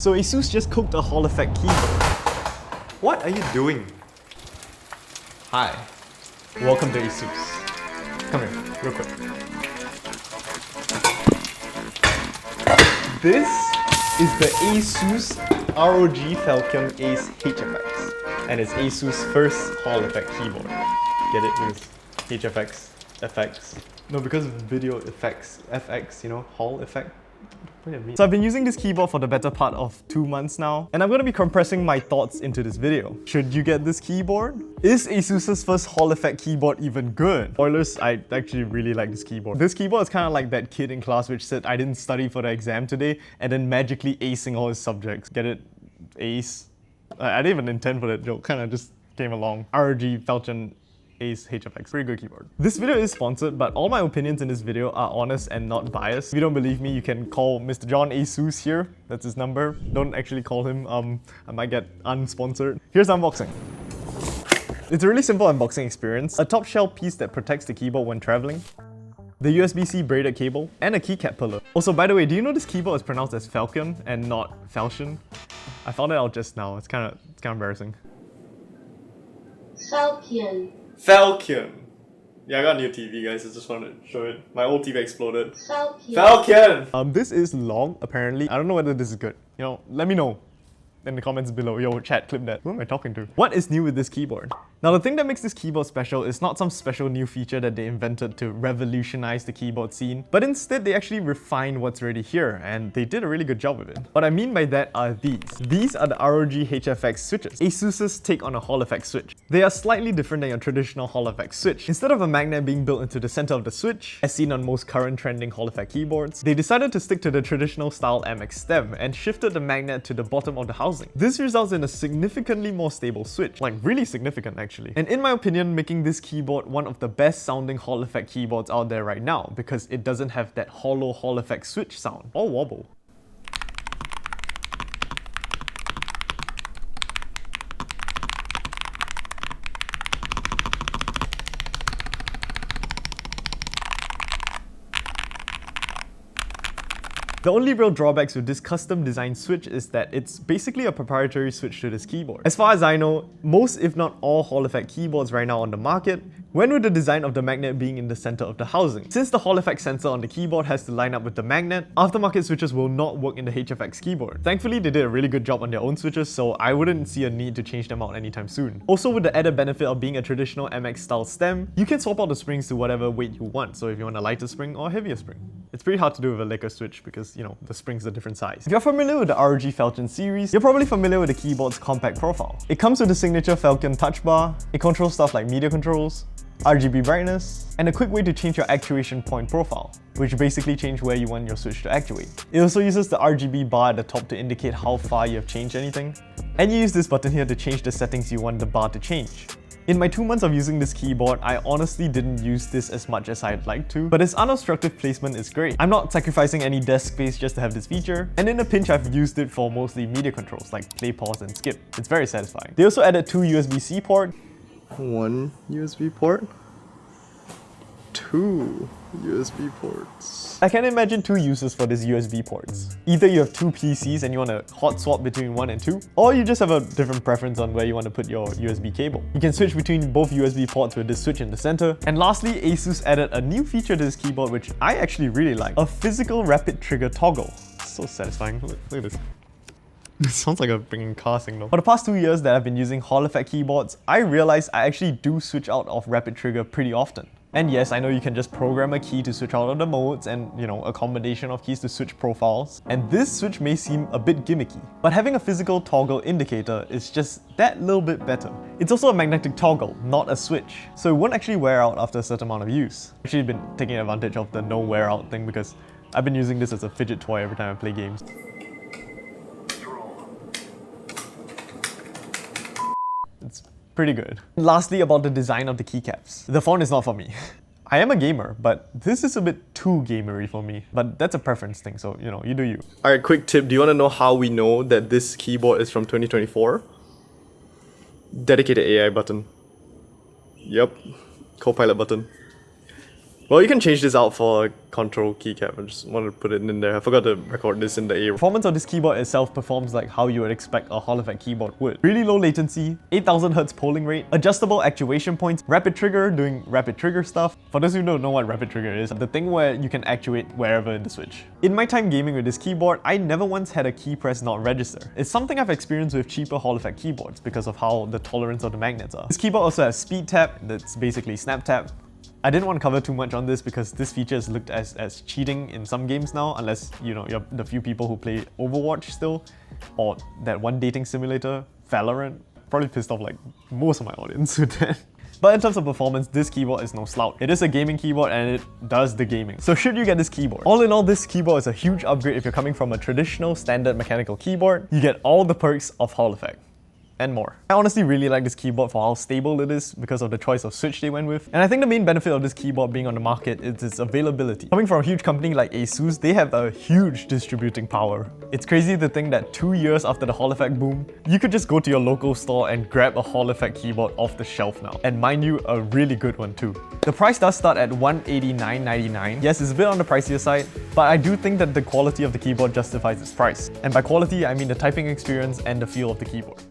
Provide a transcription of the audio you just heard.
So Asus just cooked a Hall effect keyboard. What are you doing? Hi. Welcome to Asus. Come here, real quick. This is the Asus ROG Falchion HFX. And it's Asus' first Hall effect keyboard. Get it? Because HFX, FX. No, because of video effects, FX, you know, Hall effect. So I've been using this keyboard for the better part of 2 months now, and I'm going to be compressing my thoughts into this video. Should you get this keyboard? Is Asus's first Hall effect keyboard even good? Spoilers, I actually really like this keyboard. This keyboard is kind of like that kid in class which said I didn't study for the exam today and then magically acing all his subjects. Get it? Ace? I didn't even intend for that joke, kind of just came along. ROG Falchion HFX. Pretty good keyboard. This video is sponsored, but all my opinions in this video are honest and not biased. If you don't believe me, you can call Mr. John Asus here. That's his number. Don't actually call him. I might get unsponsored. Here's unboxing. It's a really simple unboxing experience. A top shelf piece that protects the keyboard when traveling. The USB-C braided cable, and a keycap pillar. Also, by the way, do you know this keyboard is pronounced as Falcon and not Falchion? I found it out just now. It's kind of embarrassing. Falchion. Falchion. Yeah, I got a new TV, guys. I just wanted to show it. My old TV exploded. Falchion. Falchion! This is long, apparently. I don't know whether this is good. You know, let me know in the comments below. Yo, chat, clip that. Who am I talking to? What is new with this keyboard? Now, the thing that makes this keyboard special is not some special new feature that they invented to revolutionize the keyboard scene, but instead they actually refined what's already here, and they did a really good job with it. What I mean by that are these. These are the ROG HFX switches, Asus's take on a Hall effect switch. They are slightly different than your traditional Hall effect switch. Instead of a magnet being built into the center of the switch, as seen on most current trending Hall effect keyboards, they decided to stick to the traditional style MX stem and shifted the magnet to the bottom of the housing. This results in a significantly more stable switch, like really significant actually. And in my opinion, making this keyboard one of the best sounding Hall effect keyboards out there right now, because it doesn't have that hollow Hall effect switch sound or wobble. The only real drawbacks with this custom designed switch is that it's basically a proprietary switch to this keyboard. As far as I know, most if not all Hall effect keyboards right now on the market went with the design of the magnet being in the center of the housing. Since the Hall effect sensor on the keyboard has to line up with the magnet, aftermarket switches will not work in the HFX keyboard. Thankfully, they did a really good job on their own switches, so I wouldn't see a need to change them out anytime soon. Also, with the added benefit of being a traditional MX style stem, you can swap out the springs to whatever weight you want, so if you want a lighter spring or a heavier spring. It's pretty hard to do with a Leica switch because, you know, the springs are different size. If you're familiar with the ROG Falchion series, you're probably familiar with the keyboard's compact profile. It comes with the signature Falchion touch bar, it controls stuff like media controls, RGB brightness, and a quick way to change your actuation point profile, which basically changes where you want your switch to actuate. It also uses the RGB bar at the top to indicate how far you have changed anything, and you use this button here to change the settings you want the bar to change. In my 2 months of using this keyboard, I honestly didn't use this as much as I'd like to, but its unobstructed placement is great. I'm not sacrificing any desk space just to have this feature, and in a pinch I've used it for mostly media controls like play, pause, and skip. It's very satisfying. They also added 2 USB-C ports, 1 USB port, 2 USB ports. I can imagine 2 uses for these USB ports. Either you have 2 PCs and you want to hot swap between 1 and 2, or you just have a different preference on where you want to put your USB cable. You can switch between both USB ports with this switch in the center. And lastly, Asus added a new feature to this keyboard which I actually really like, a physical rapid trigger toggle. So satisfying. Look at this. It sounds like a freaking car signal. For the past 2 years that I've been using Hall effect keyboards, I realized I actually do switch out of rapid trigger pretty often. And yes, I know you can just program a key to switch out of the modes and, you know, a combination of keys to switch profiles. And this switch may seem a bit gimmicky, but having a physical toggle indicator is just that little bit better. It's also a magnetic toggle, not a switch, so it won't actually wear out after a certain amount of use. I've actually been taking advantage of the no wear out thing because I've been using this as a fidget toy every time I play games. It's pretty good. Lastly, about the design of the keycaps. The font is not for me. I am a gamer, but this is a bit too gamery for me. But that's a preference thing, so you know, you do you. Alright, quick tip. Do you want to know how we know that this keyboard is from 2024? Dedicated AI button. Yep. Copilot button. Well, you can change this out for a control keycap. I just wanted to put it in there. I forgot to record this in the A. Performance of this keyboard itself performs like how you would expect a Hall effect keyboard would. Really low latency, 8000 Hz polling rate, adjustable actuation points, rapid trigger, doing rapid trigger stuff. For those who don't know what rapid trigger is, the thing where you can actuate wherever in the Switch. In my time gaming with this keyboard, I never once had a key press not register. It's something I've experienced with cheaper Hall effect keyboards because of how the tolerance of the magnets are. This keyboard also has speed tap, that's basically snap tap. I didn't want to cover too much on this because this feature is looked as cheating in some games now, unless you're the few people who play Overwatch still, or that one dating simulator, Valorant. Probably pissed off like most of my audience with that. But in terms of performance, this keyboard is no slouch. It is a gaming keyboard and it does the gaming. So should you get this keyboard? All in all, this keyboard is a huge upgrade if you're coming from a traditional standard mechanical keyboard. You get all the perks of Hall effect. And more. I honestly really like this keyboard for how stable it is because of the choice of switch they went with. And I think the main benefit of this keyboard being on the market is its availability. Coming from a huge company like Asus, they have a huge distributing power. It's crazy to think that 2 years after the Hall effect boom, you could just go to your local store and grab a Hall effect keyboard off the shelf now. And mind you, a really good one too. The price does start at $189.99. Yes, it's a bit on the pricier side, but I do think that the quality of the keyboard justifies its price. And by quality, I mean the typing experience and the feel of the keyboard.